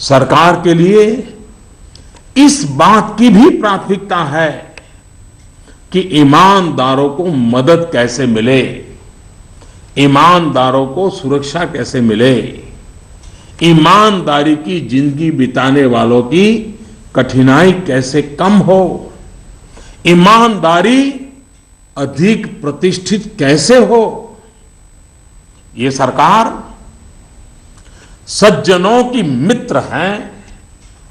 सरकार के लिए इस बात की भी प्राथमिकता है कि ईमानदारों को मदद कैसे मिले, ईमानदारों को सुरक्षा कैसे मिले, ईमानदारी की जिंदगी बिताने वालों की कठिनाई कैसे कम हो, ईमानदारी अधिक प्रतिष्ठित कैसे हो। ये सरकार सज्जनों की मित्र है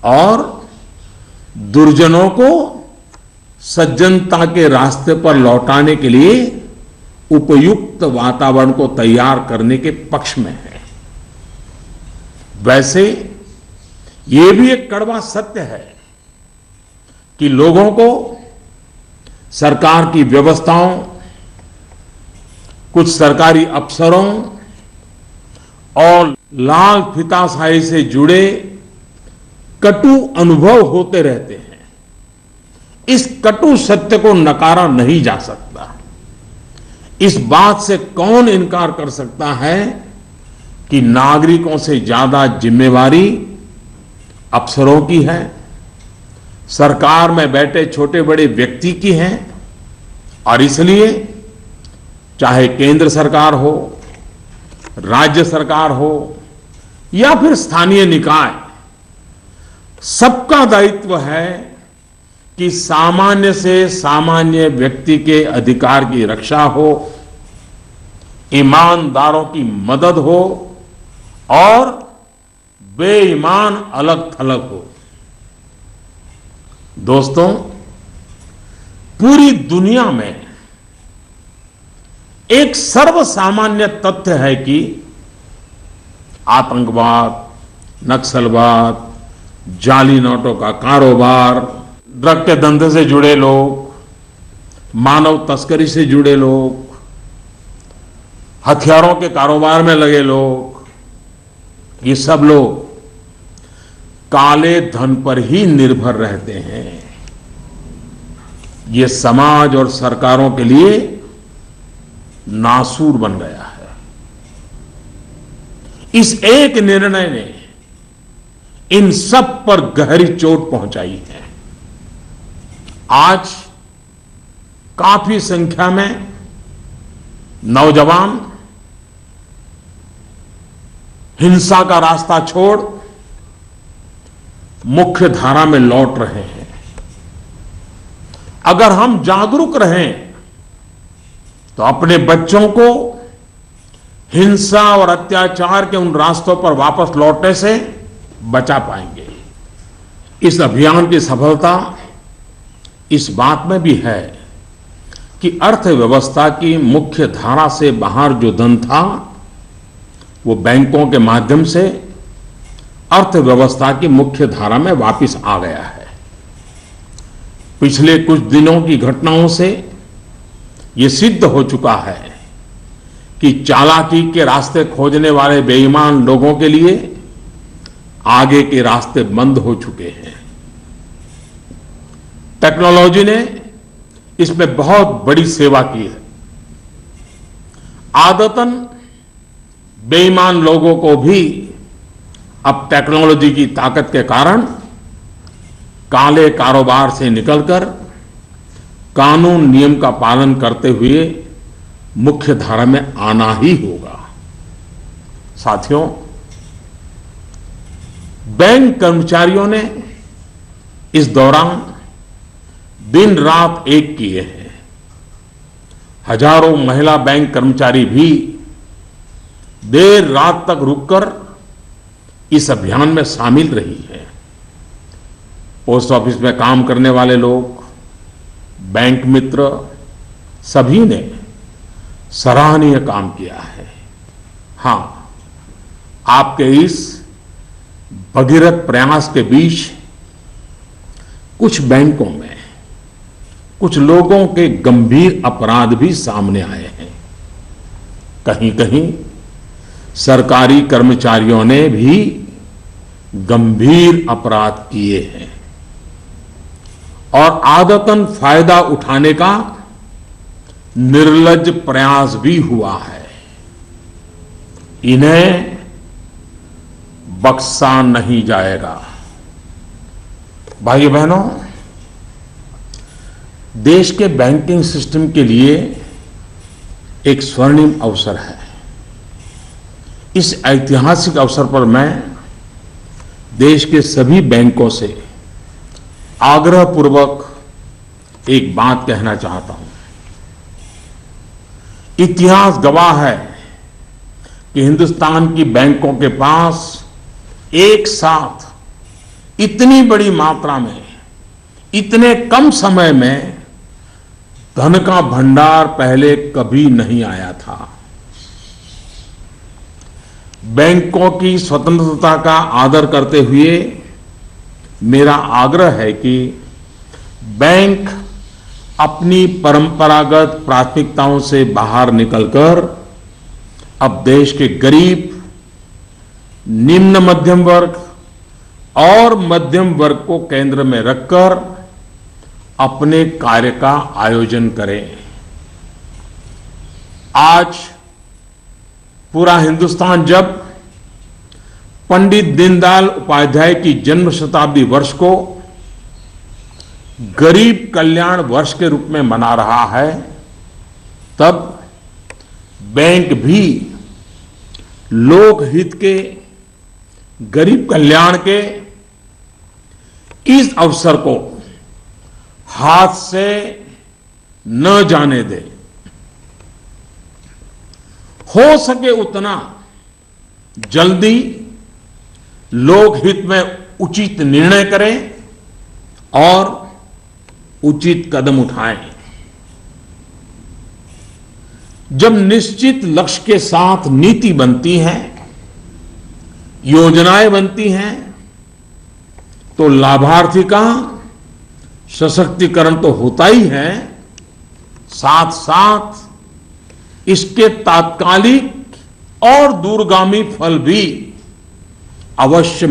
और दुर्जनों को सज्जनता के रास्ते पर लौटाने के लिए उपयुक्त वातावरण को तैयार करने के पक्ष में है। वैसे ये भी एक कड़वा सत्य है कि लोगों को सरकार की व्यवस्थाओं, कुछ सरकारी अफसरों और लाल फीताशाही से जुड़े कटु अनुभव होते रहते हैं। इस कटु सत्य को नकारा नहीं जा सकता। इस बात से कौन इनकार कर सकता है कि नागरिकों से ज्यादा जिम्मेवारी अफसरों की है, सरकार में बैठे छोटे बड़े व्यक्ति की है। और इसलिए चाहे केंद्र सरकार हो, राज्य सरकार हो या फिर स्थानीय निकाय, सबका दायित्व है कि सामान्य से सामान्य व्यक्ति के अधिकार की रक्षा हो, ईमानदारों की मदद हो और बेईमान अलग थलग हो। दोस्तों, पूरी दुनिया में एक सर्वसामान्य तथ्य है कि आतंकवाद, नक्सलवाद, जाली नोटों का कारोबार, ड्रग के धंधे से जुड़े लोग, मानव तस्करी से जुड़े लोग, हथियारों के कारोबार में लगे लोग, ये सब लोग काले धन पर ही निर्भर रहते हैं। ये समाज और सरकारों के लिए नासूर बन गया है। इस एक निर्णय ने इन सब पर गहरी चोट पहुंचाई है। आज काफी संख्या में नौजवान हिंसा का रास्ता छोड़ मुख्य धारा में लौट रहे हैं। अगर हम जागरूक रहें तो अपने बच्चों को हिंसा और अत्याचार के उन रास्तों पर वापस लौटने से बचा पाएंगे। इस अभियान की सफलता इस बात में भी है कि अर्थव्यवस्था की मुख्य धारा से बाहर जो धन था वो बैंकों के माध्यम से अर्थव्यवस्था की मुख्य धारा में वापस आ गया है। पिछले कुछ दिनों की घटनाओं से ये सिद्ध हो चुका है कि चालाकी के रास्ते खोजने वाले बेईमान लोगों के लिए आगे के रास्ते बंद हो चुके हैं। टेक्नोलॉजी ने इसमें बहुत बड़ी सेवा की है। आदतन बेईमान लोगों को भी अब टेक्नोलॉजी की ताकत के कारण काले कारोबार से निकलकर कानून नियम का पालन करते हुए मुख्य धारा में आना ही होगा। साथियों, बैंक कर्मचारियों ने इस दौरान दिन रात एक किए हैं। हजारों महिला बैंक कर्मचारी भी देर रात तक रुककर इस अभियान में शामिल रही है। पोस्ट ऑफिस में काम करने वाले लोग, बैंक मित्र, सभी ने सराहनीय काम किया है। हां, आपके इस भगीरथ प्रयास के बीच कुछ बैंकों में कुछ लोगों के गंभीर अपराध भी सामने आए हैं। कहीं कहीं सरकारी कर्मचारियों ने भी गंभीर अपराध किए हैं और आदतन फायदा उठाने का निर्लज्ज प्रयास भी हुआ है। इन्हें बख्शा नहीं जाएगा। भाइयों बहनों, देश के बैंकिंग सिस्टम के लिए एक स्वर्णिम अवसर है। इस ऐतिहासिक अवसर पर मैं देश के सभी बैंकों से आग्रहपूर्वक एक बात कहना चाहता हूं। इतिहास गवाह है कि हिंदुस्तान की बैंकों के पास एक साथ इतनी बड़ी मात्रा में, इतने कम समय में धन का भंडार पहले कभी नहीं आया था। बैंकों की स्वतंत्रता का आदर करते हुए मेरा आग्रह है कि बैंक अपनी परंपरागत प्राथमिकताओं से बाहर निकलकर अब देश के गरीब, निम्न मध्यम वर्ग और मध्यम वर्ग को केंद्र में रखकर अपने कार्य का आयोजन करें। आज पूरा हिंदुस्तान जब पंडित दीनदयाल उपाध्याय की जन्म शताब्दी वर्ष को गरीब कल्याण वर्ष के रूप में मना रहा है, तब बैंक भी लोकहित के, गरीब कल्याण के इस अवसर को हाथ से न जाने दे। हो सके उतना जल्दी लोकहित में उचित निर्णय करें और उचित कदम उठाएं। जब निश्चित लक्ष्य के साथ नीति बनती है, योजनाएं बनती हैं, तो लाभार्थी का सशक्तिकरण तो होता ही है, साथ साथ इसके तात्कालिक और दूरगामी फल भी अवश्य